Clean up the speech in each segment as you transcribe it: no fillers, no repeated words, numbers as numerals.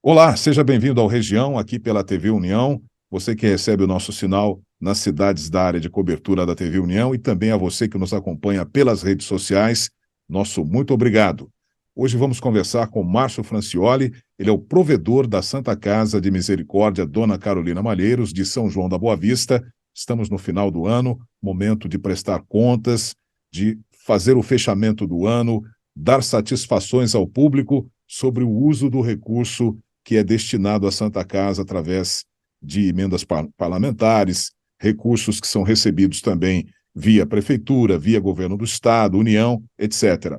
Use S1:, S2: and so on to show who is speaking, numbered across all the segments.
S1: Olá, seja bem-vindo ao Região, aqui pela TV União. Você que recebe o nosso sinal nas cidades da área de cobertura da TV União e também a você que nos acompanha pelas redes sociais, nosso muito obrigado. Hoje vamos conversar com Márcio Francioli, ele é o provedor da Santa Casa de Misericórdia Dona Carolina Malheiros, de São João da Boa Vista. Estamos no final do ano, momento de prestar contas, de fazer o fechamento do ano, dar satisfações ao público sobre o uso do recurso que é destinado à Santa Casa através de emendas parlamentares, recursos que são recebidos também via Prefeitura, via Governo do Estado, União, etc.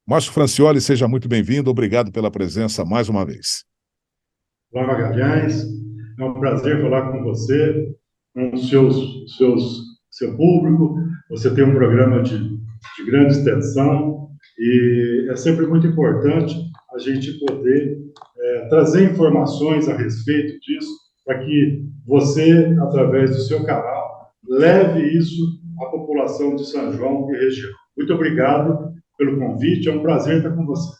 S1: Márcio Francioli, seja muito bem-vindo, obrigado pela presença mais uma vez.
S2: Olá, Magalhães. É um prazer falar com você, com seu público. Você tem um programa de grande extensão e é sempre muito importante a gente poder trazer informações a respeito disso, para que você, através do seu canal, leve isso à população de São João e região. Muito obrigado pelo convite, é um prazer estar com você.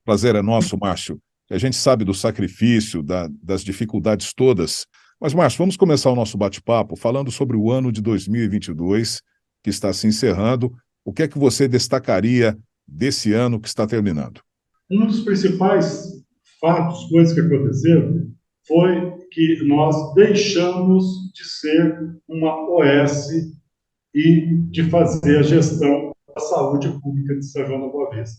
S1: Prazer é nosso, Márcio. A gente sabe do sacrifício, das dificuldades todas. Mas, Márcio, vamos começar o nosso bate-papo falando sobre o ano de 2022, que está se encerrando. O que é que você destacaria desse ano que está terminando?
S2: Um dos principais fatos, coisas que aconteceram, foi que nós deixamos de ser uma OS e de fazer a gestão da saúde pública de São João da Boa Vista.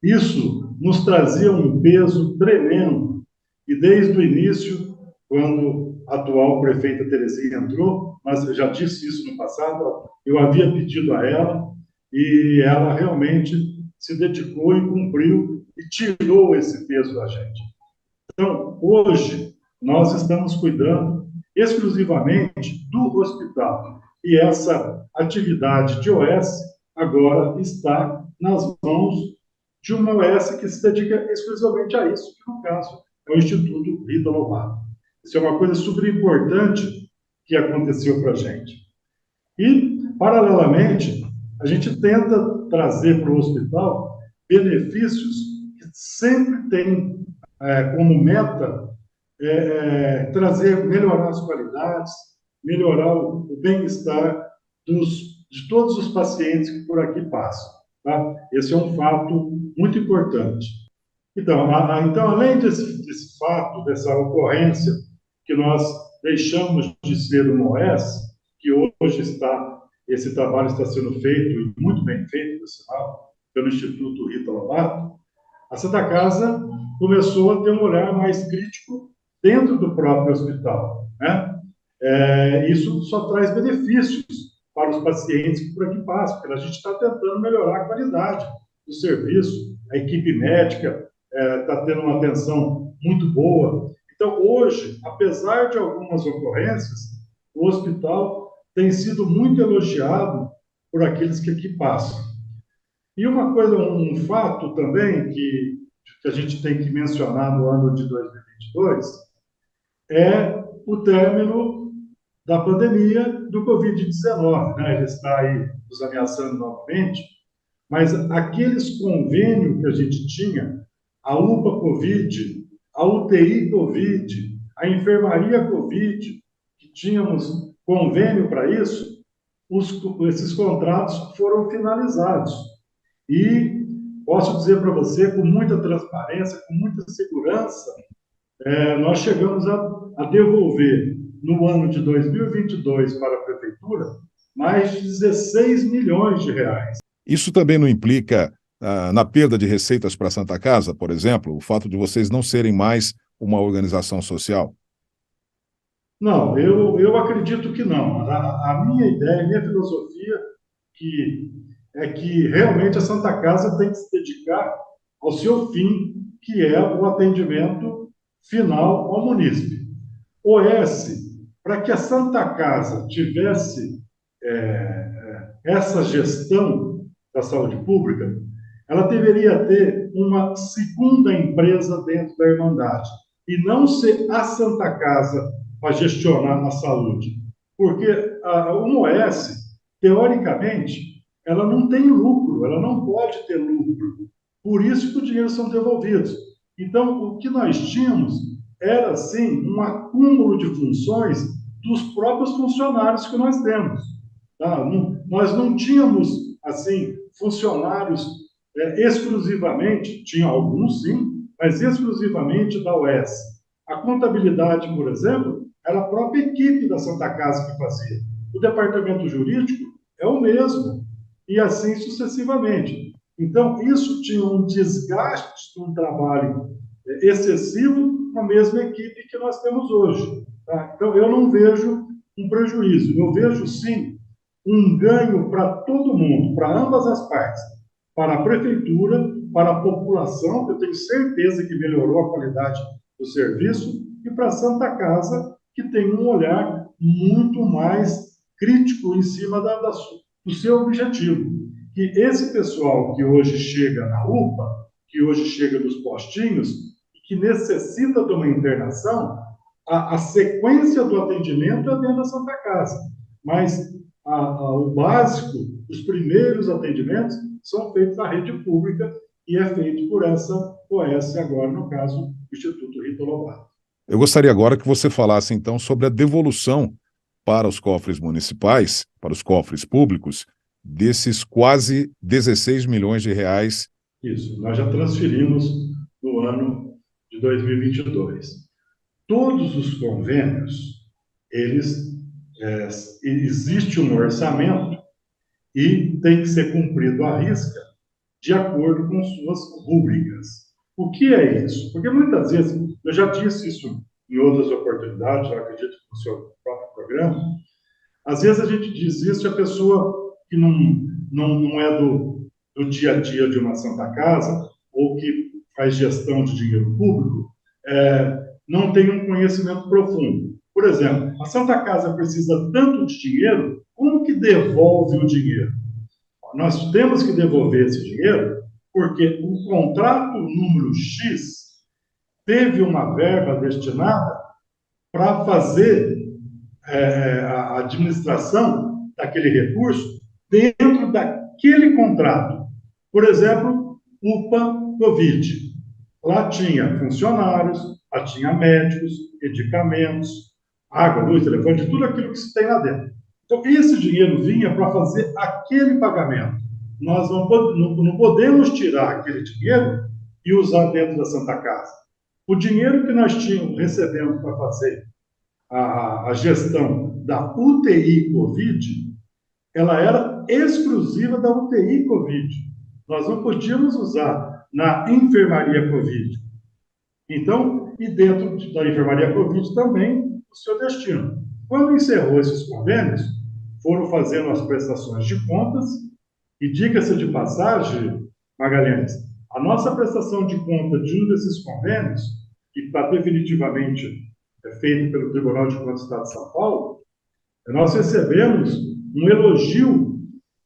S2: Isso nos trazia um peso tremendo, e desde o início, quando a atual prefeita Terezinha entrou, mas eu já disse isso no passado, eu havia pedido a ela, e ela realmente se dedicou e cumpriu e tirou esse peso da gente. Então, hoje, nós estamos cuidando exclusivamente do hospital. E essa atividade de OS agora está nas mãos de uma OS que se dedica exclusivamente a isso, que no caso é o Instituto Rita Lobato. Isso é uma coisa super importante que aconteceu para a gente. E, paralelamente, a gente tenta trazer para o hospital benefícios que sempre tem como meta trazer, melhorar as qualidades, melhorar o bem-estar de todos os pacientes que por aqui passam. Tá? Esse é um fato muito importante. Então, além desse fato, dessa ocorrência, que nós deixamos de ser uma OS, que hoje esse trabalho está sendo feito, e muito bem feito, por sinal, pelo Instituto Rita Lobato, a Santa Casa começou a ter um olhar mais crítico dentro do próprio hospital, né? Isso só traz benefícios para os pacientes que por aqui passam, porque a gente está tentando melhorar a qualidade do serviço, a equipe médica está tendo uma atenção muito boa. Então, hoje, apesar de algumas ocorrências, o hospital tem sido muito elogiado por aqueles que aqui passam. E uma coisa, um fato também que a gente tem que mencionar no ano de 2022 é o término da pandemia do Covid-19, né? Ele está aí nos ameaçando novamente, mas aqueles convênios que a gente tinha, a UPA Covid, a UTI Covid, a enfermaria Covid, que tínhamos convênio para isso, esses contratos foram finalizados. E posso dizer para você, com muita transparência, com muita segurança, nós chegamos a devolver, no ano de 2022, para a Prefeitura, mais de 16 milhões de reais.
S1: Isso também não implica na perda de receitas para a Santa Casa, por exemplo, o fato de vocês não serem mais uma organização social?
S2: Não, eu acredito que não. A minha ideia, a minha filosofia que, é que realmente a Santa Casa tem que se dedicar ao seu fim, que é o atendimento final ao munícipe. OS, para que a Santa Casa tivesse essa gestão da saúde pública, ela deveria ter uma segunda empresa dentro da Irmandade, e não ser a Santa Casa para gestionar a saúde. Porque uma OS, teoricamente, ela não tem lucro, ela não pode ter lucro. Por isso que os dinheiros são devolvidos. Então, o que nós tínhamos era, sim, um acúmulo de funções dos próprios funcionários que nós temos. Tá? Nós não tínhamos, assim, funcionários exclusivamente, tinha alguns, sim, mas exclusivamente da UES. A contabilidade, por exemplo, era a própria equipe da Santa Casa que fazia. O departamento jurídico é o mesmo, e assim sucessivamente. Então, isso tinha um desgaste de um trabalho excessivo com a mesma equipe que nós temos hoje. Tá? Então, eu não vejo um prejuízo, eu vejo, sim, um ganho para todo mundo, para ambas as partes, para a prefeitura, para a população, que eu tenho certeza que melhorou a qualidade do serviço, e para a Santa Casa, que tem um olhar muito mais crítico em cima do seu objetivo. Que esse pessoal que hoje chega na UPA, que hoje chega nos postinhos, e que necessita de uma internação, a sequência do atendimento é dentro da Santa Casa. Mas o básico, os primeiros atendimentos, são feitos na rede pública e é feito por essa OS agora, no caso, o Instituto Rita Lobato.
S1: Eu gostaria agora que você falasse, então, sobre a devolução para os cofres municipais, para os cofres públicos, desses quase 16 milhões de reais.
S2: Isso, nós já transferimos no ano de 2022. Todos os convênios, existe um orçamento e tem que ser cumprido à risca de acordo com suas rúbricas. O que é isso? Porque muitas vezes, eu já disse isso em outras oportunidades, eu acredito que no seu próprio programa, às vezes a gente diz isso e a pessoa que não é do dia a dia de uma Santa Casa ou que faz gestão de dinheiro público, não tem um conhecimento profundo. Por exemplo, a Santa Casa precisa tanto de dinheiro, como que devolve o dinheiro? Nós temos que devolver esse dinheiro porque o contrato número X teve uma verba destinada para fazer a administração daquele recurso dentro daquele contrato. Por exemplo, UPA Covid. Lá tinha funcionários, lá tinha médicos, medicamentos, água, luz, telefone, de tudo aquilo que se tem lá dentro. Então, esse dinheiro vinha para fazer aquele pagamento. Nós não podemos tirar aquele dinheiro e usar dentro da Santa Casa. O dinheiro que nós tínhamos recebendo para fazer a gestão da UTI Covid, ela era exclusiva da UTI Covid. Nós não podíamos usar na enfermaria Covid. Então, e dentro da enfermaria Covid também, o seu destino. Quando encerrou esses convênios, foram fazendo as prestações de contas, e diga-se de passagem, Magalhães, a nossa prestação de conta de um desses convênios, que está definitivamente feito pelo Tribunal de Contas do Estado de São Paulo, nós recebemos um elogio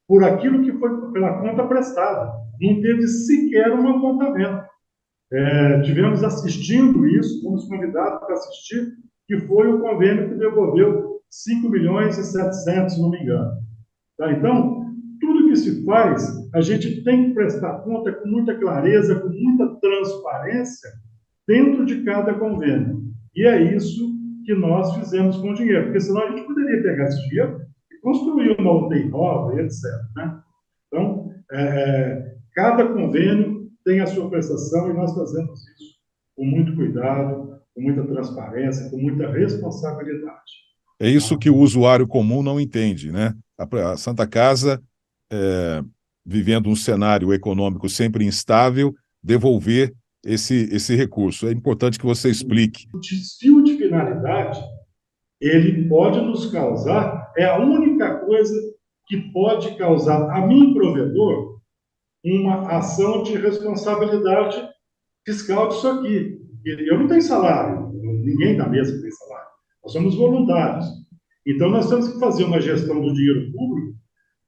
S2: por aquilo que foi pela conta prestada. Não teve sequer um apontamento. Tivemos assistindo isso, fomos convidados para assistir, que foi o convênio que devolveu 5 milhões e 700, se não me engano. Tá? Então, tudo que se faz, a gente tem que prestar conta com muita clareza, com muita transparência, dentro de cada convênio. E é isso que nós fizemos com o dinheiro, porque senão a gente poderia pegar esse dinheiro e construir uma UTI nova, etc. Né? Então, cada convênio tem a sua prestação e nós fazemos isso com muito cuidado, com muita transparência, com muita responsabilidade.
S1: É isso que o usuário comum não entende, né? A Santa Casa, vivendo um cenário econômico sempre instável, devolver esse recurso. É importante que você explique.
S2: O desvio de finalidade, ele pode nos causar, é a única coisa que pode causar a mim, provedor, uma ação de responsabilidade fiscal disso aqui. Eu não tenho salário, ninguém da mesa tem salário. Nós somos voluntários. Então, nós temos que fazer uma gestão do dinheiro público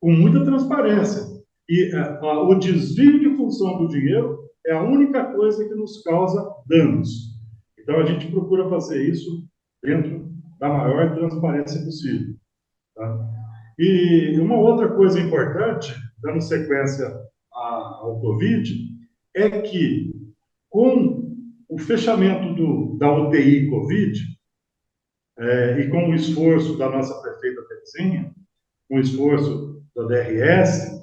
S2: com muita transparência. E o desvio de função do dinheiro é a única coisa que nos causa danos. Então, a gente procura fazer isso dentro da maior transparência possível. Tá? E uma outra coisa importante, dando sequência ao Covid, é que com o fechamento da UTI Covid, e com o esforço da nossa prefeita Terezinha, com o esforço da DRS,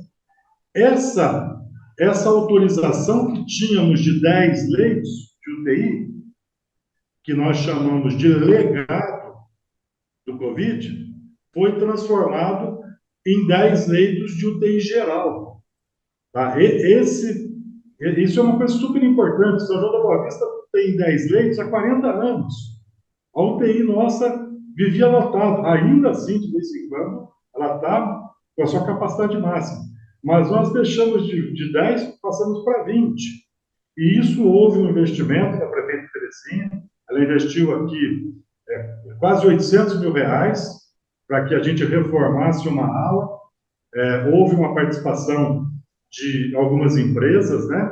S2: essa autorização que tínhamos de 10 leitos de UTI, que nós chamamos de legado do Covid, foi transformado em 10 leitos de UTI geral. Tá? Isso é uma coisa super importante. São João da Boa Vista tem 10 leitos há 40 anos. A UTI nossa vivia lotada. Ainda assim, de vez em quando, ela está com a sua capacidade máxima. Mas nós deixamos de 10, passamos para 20. E isso houve um investimento da prefeita Terezinha. Ela investiu aqui quase R$ 800 mil para que a gente reformasse uma ala. Houve uma participação de algumas empresas, né,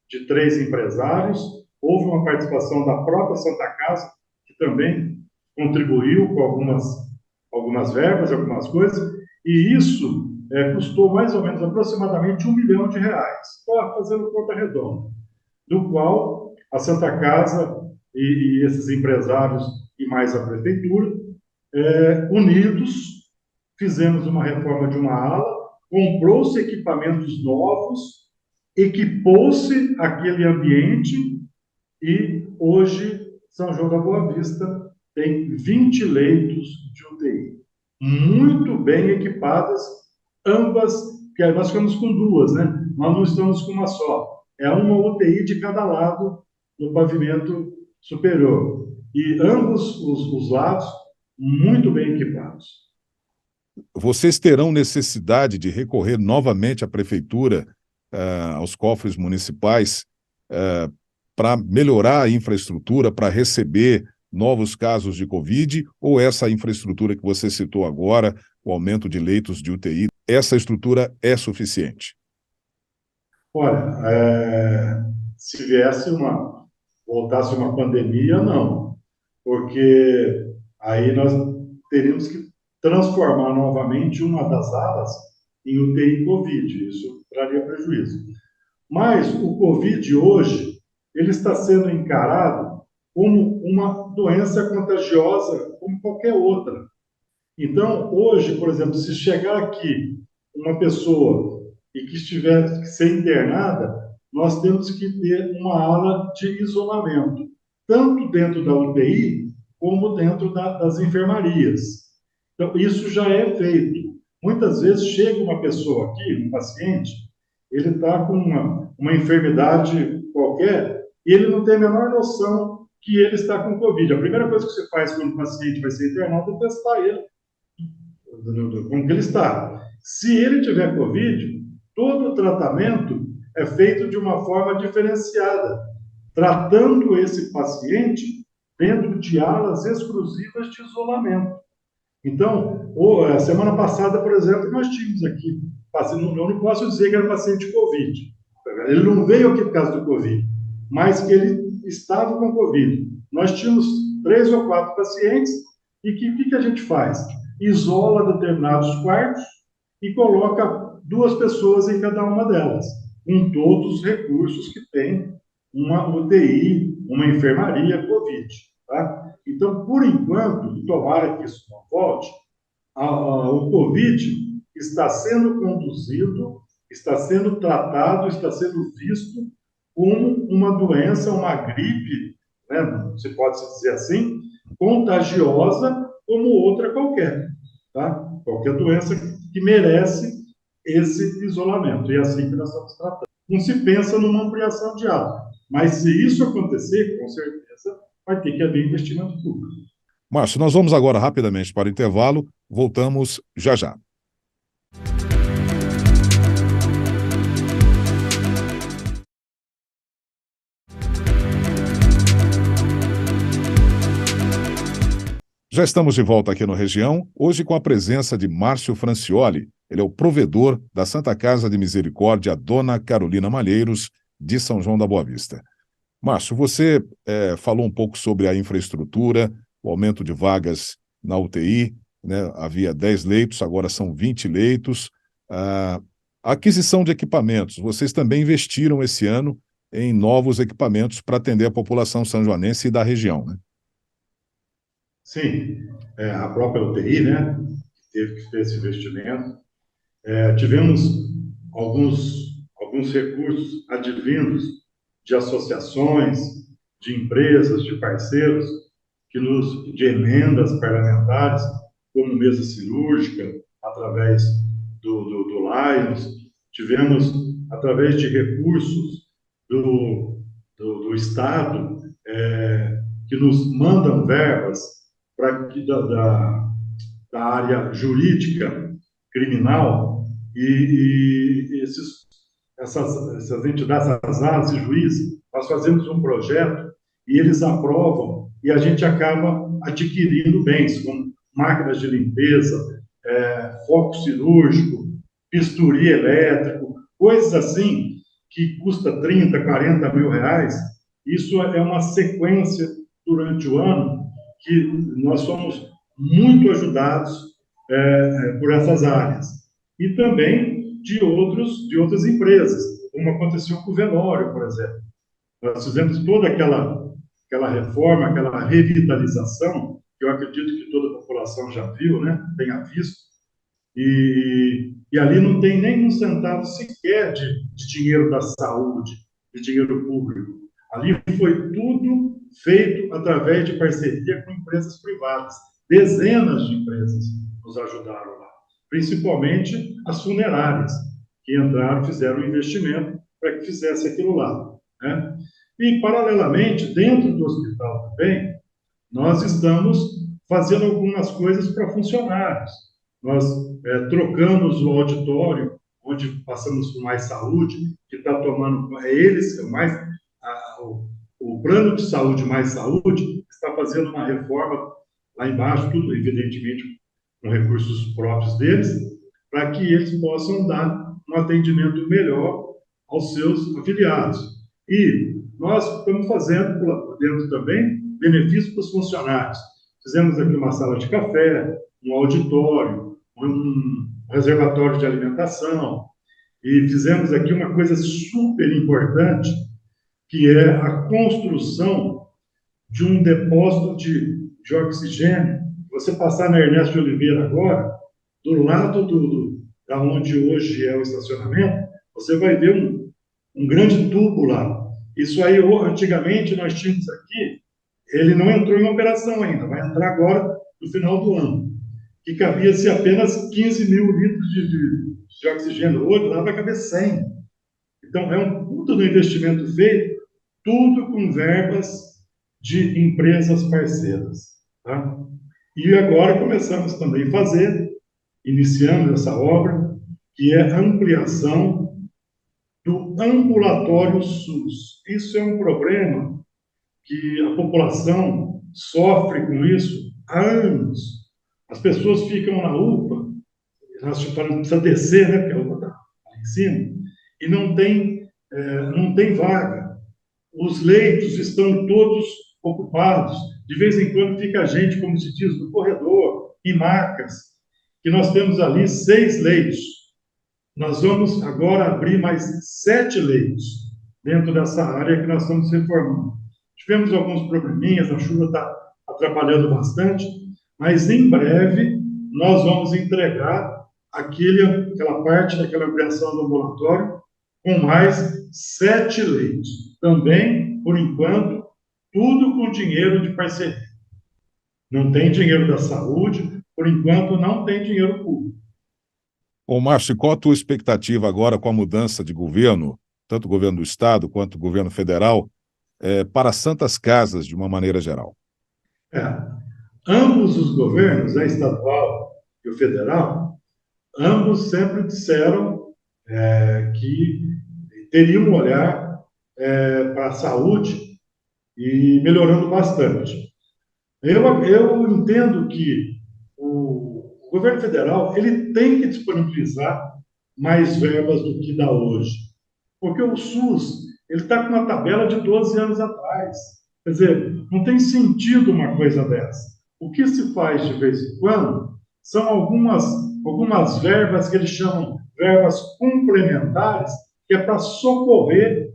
S2: de 3 empresários. Houve uma participação da própria Santa Casa, que também contribuiu com algumas verbas, algumas coisas, e isso custou mais ou menos aproximadamente R$ 1 milhão, fazendo conta redonda, do qual a Santa Casa e esses empresários e mais a prefeitura, unidos, fizemos uma reforma de uma ala, comprou-se equipamentos novos, equipou-se aquele ambiente e hoje São João da Boa Vista tem 20 leitos de UTI, muito bem equipadas, ambas, que nós ficamos com 2, né? Nós não estamos com uma só. É uma UTI de cada lado no pavimento superior. E ambos os lados muito bem equipados.
S1: Vocês terão necessidade de recorrer novamente à prefeitura, aos cofres municipais, para melhorar a infraestrutura, para receber novos casos de Covid, ou essa infraestrutura que você citou agora, o aumento de leitos de UTI, essa estrutura é suficiente?
S2: Olha, se voltasse uma pandemia, não, porque aí nós teríamos que transformar novamente uma das alas em UTI Covid, isso traria prejuízo. Mas o Covid hoje, ele está sendo encarado como uma doença contagiosa como qualquer outra. Então, hoje, por exemplo, se chegar aqui uma pessoa e que estiver que ser internada, nós temos que ter uma ala de isolamento, tanto dentro da UTI como dentro das enfermarias. Então, isso já é feito. Muitas vezes chega uma pessoa aqui, um paciente, ele está com uma enfermidade qualquer e ele não tem a menor noção que ele está com Covid. A primeira coisa que você faz quando o paciente vai ser internado é testar ele como que ele está. Se ele tiver Covid, todo o tratamento é feito de uma forma diferenciada, tratando esse paciente dentro de alas exclusivas de isolamento. Então, a semana passada, por exemplo, nós tínhamos aqui, eu não posso dizer que era paciente Covid, ele não veio aqui por causa do Covid, mas que ele estava com Covid. Nós tínhamos 3 ou 4 pacientes e o que a gente faz? Isola determinados quartos e coloca 2 pessoas em cada uma delas, com todos os recursos que tem uma UTI, uma enfermaria Covid. Tá? Então, por enquanto, e tomara que isso não volte, o Covid está sendo conduzido, está sendo tratado, está sendo visto como uma doença, uma gripe, né, se pode dizer assim, contagiosa como outra qualquer. Tá? Qualquer doença que merece esse isolamento. E é assim que nós estamos tratando. Não se pensa numa ampliação de ala. Mas se isso acontecer, com certeza, vai ter que haver investimento público.
S1: Márcio, nós vamos agora rapidamente para o intervalo. Voltamos já já. Já estamos de volta aqui no Região, hoje com a presença de Márcio Francioli. Ele é o provedor da Santa Casa de Misericórdia Dona Carolina Malheiros, de São João da Boa Vista. Márcio, você falou um pouco sobre a infraestrutura, o aumento de vagas na UTI, né? Havia 10 leitos, agora são 20 leitos. A aquisição de equipamentos, vocês também investiram esse ano em novos equipamentos para atender a população sanjoanense e da região, né?
S2: Sim, a própria UTI, né, teve que ter esse investimento. Tivemos alguns recursos advindos de associações, de empresas, de parceiros, de emendas parlamentares, como mesa cirúrgica, através do Lions. Tivemos, através de recursos do Estado, que nos mandam verbas para que da área jurídica criminal e essas entidades, essas áreas e juízes, nós fazemos um projeto e eles aprovam e a gente acaba adquirindo bens, como máquinas de limpeza, foco cirúrgico, bisturi elétrico, coisas assim que custa 30, 40 mil reais. Isso é uma sequência durante o ano que nós somos muito ajudados por essas áreas. E também de outras empresas, como aconteceu com o velório, por exemplo. Nós fizemos toda aquela reforma, aquela revitalização, que eu acredito que toda a população já viu, né? Tenha visto, e ali não tem nem um centavo sequer de dinheiro da saúde, de dinheiro público. Ali foi tudo feito através de parceria com empresas privadas. Dezenas de empresas nos ajudaram lá, principalmente as funerárias, que entraram, fizeram um investimento para que fizesse aquilo lá, né? E, paralelamente, dentro do hospital também, nós estamos fazendo algumas coisas para funcionários. Nós trocamos o auditório, onde passamos por Mais Saúde, que está tomando, eles, o plano de saúde Mais Saúde, está fazendo uma reforma lá embaixo, tudo, evidentemente, com recursos próprios deles, para que eles possam dar um atendimento melhor aos seus afiliados. E nós estamos fazendo, por dentro também, benefícios para os funcionários. Fizemos aqui uma sala de café, um auditório, um reservatório de alimentação, e fizemos aqui uma coisa super importante, que é a construção de um depósito de oxigênio. Você passar na Ernesto de Oliveira agora, do lado da onde hoje é o estacionamento, você vai ver um grande tubo lá. Isso aí, antigamente, nós tínhamos aqui, ele não entrou em operação ainda, vai entrar agora no final do ano, que cabia-se apenas 15 mil litros de oxigênio. Hoje lá vai caber 100. Então, é um puta do investimento feito, tudo com verbas de empresas parceiras. Tá? E agora começamos também a fazer, iniciamos essa obra, que é a ampliação do ambulatório SUS. Isso é um problema que a população sofre com isso há anos. As pessoas ficam na UPA, nós precisa descer, né, porque a UPA está lá em cima, e não tem vaga. Os leitos estão todos ocupados. De vez em quando fica gente, como se diz, no corredor, em macas, que nós temos ali 6 leitos. Nós vamos agora abrir mais 7 leitos dentro dessa área que nós estamos reformando. Tivemos alguns probleminhas, a chuva está atrapalhando bastante, mas em breve nós vamos entregar aquela parte daquela ampliação do ambulatório com mais 7 leitos. Também, por enquanto, tudo com dinheiro de parceria. Não tem dinheiro da saúde, por enquanto não tem dinheiro público.
S1: Ô, Márcio, qual a tua expectativa agora com a mudança de governo, tanto o governo do Estado quanto o governo federal, para as santas casas, de uma maneira geral?
S2: Ambos os governos, a estadual e o federal, ambos sempre disseram que teriam um olhar para a saúde e melhorando bastante. Eu entendo que o governo federal ele tem que disponibilizar mais verbas do que dá hoje, porque o SUS ele está com uma tabela de 12 anos atrás. Quer dizer, não tem sentido uma coisa dessa. O que se faz de vez em quando são algumas verbas que eles chamam verbas complementares, que é para socorrer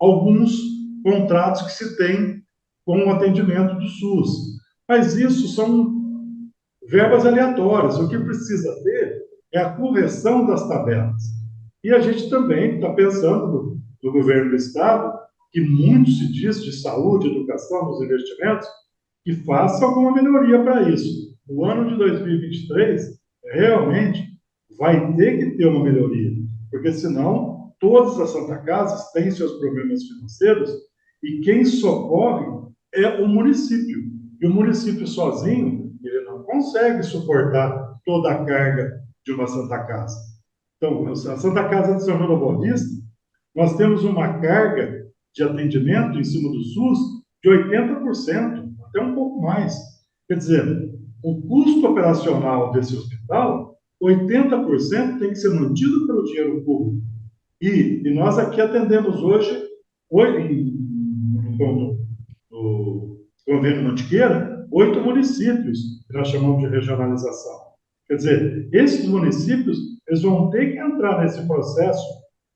S2: alguns contratos que se tem com o atendimento do SUS. Mas isso são verbas aleatórias. O que precisa ter é a correção das tabelas. E a gente também está pensando no governo do Estado, que muito se diz de saúde, educação, nos investimentos, que faça alguma melhoria para isso. O ano de 2023 realmente vai ter que ter uma melhoria, porque senão todas as Santa Casas têm seus problemas financeiros e quem socorre é o município. E o município sozinho, ele não consegue suportar toda a carga de uma Santa Casa. Então, a Santa Casa de São João da Boa Vista, nós temos uma carga de atendimento em cima do SUS de 80%, até um pouco mais. Quer dizer, o custo operacional desse hospital, 80% tem que ser mantido pelo dinheiro público. E nós aqui atendemos hoje, no convênio Mantiqueira, 8 municípios, que nós chamamos de regionalização. Quer dizer, esses municípios, eles vão ter que entrar nesse processo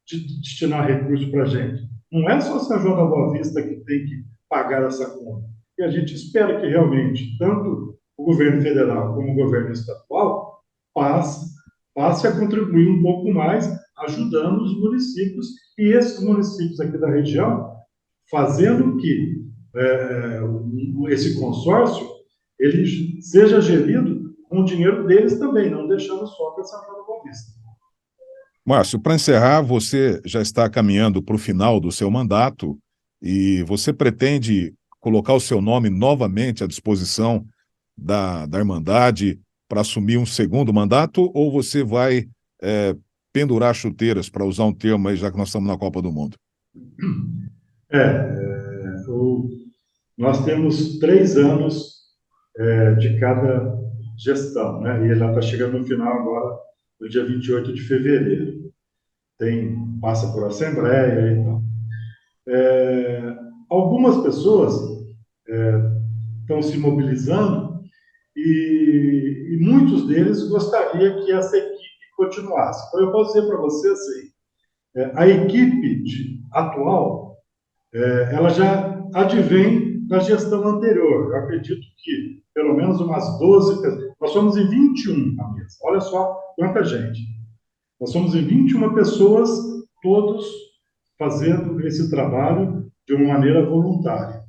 S2: de destinar recursos para a gente. Não é só São João da Boa Vista que tem que pagar essa conta. E a gente espera que realmente, tanto o governo federal como o governo estadual, passe a contribuir um pouco mais, ajudando os municípios, e esses municípios aqui da região, fazendo que esse consórcio ele seja gerido com o dinheiro deles também, não deixando só para São João da Boa Vista.
S1: Márcio, para encerrar, você já está caminhando para o final do seu mandato e você pretende colocar o seu nome novamente à disposição da Irmandade para assumir um segundo mandato, ou você vai pendurar chuteiras, para usar um termo aí, já que nós estamos na Copa do Mundo?
S2: Nós temos 3 anos de cada gestão, né? E ela está chegando no final agora, no dia 28 de fevereiro. Passa por assembleia e tal. Algumas pessoas estão se mobilizando e muitos deles gostariam que essa equipe continuasse. Então, eu posso dizer para você assim, a equipe atual, ela já advém da gestão anterior. Eu acredito que pelo menos umas 12 pessoas. Nós somos em 21 na mesa. Olha só quanta gente. Nós somos em 21 pessoas, todos fazendo esse trabalho de uma maneira voluntária.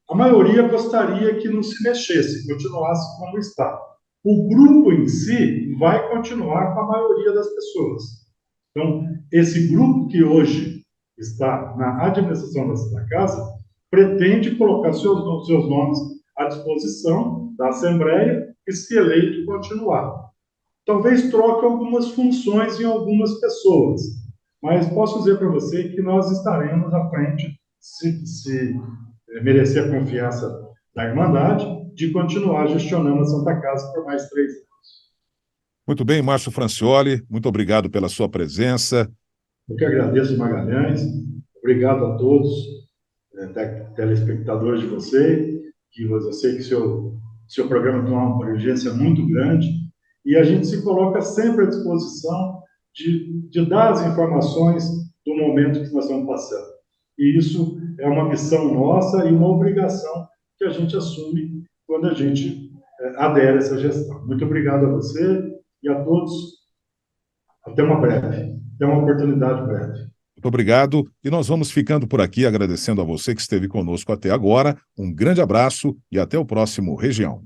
S2: A maioria gostaria que não se mexesse, continuasse como está. O grupo em si vai continuar com a maioria das pessoas. Então, esse grupo que hoje está na administração da Santa Casa pretende colocar seus nomes à disposição da Assembleia e, se eleito, continuar. Talvez troque algumas funções em algumas pessoas, mas posso dizer para você que nós estaremos à frente, se merecer a confiança da Irmandade, de continuar gestionando a Santa Casa por mais 3 anos.
S1: Muito bem, Márcio Francioli, muito obrigado pela sua presença.
S2: Eu que agradeço, Magalhães. Obrigado a todos, telespectadores de você, que eu sei que seu programa tem uma abrangência muito grande, e a gente se coloca sempre à disposição de dar as informações do momento que nós estamos passando. E isso é uma missão nossa e uma obrigação que a gente assume quando a gente adere a essa gestão. Muito obrigado a você e a todos. Até uma oportunidade breve.
S1: Muito obrigado. E nós vamos ficando por aqui, agradecendo a você que esteve conosco até agora. Um grande abraço e até o próximo Região.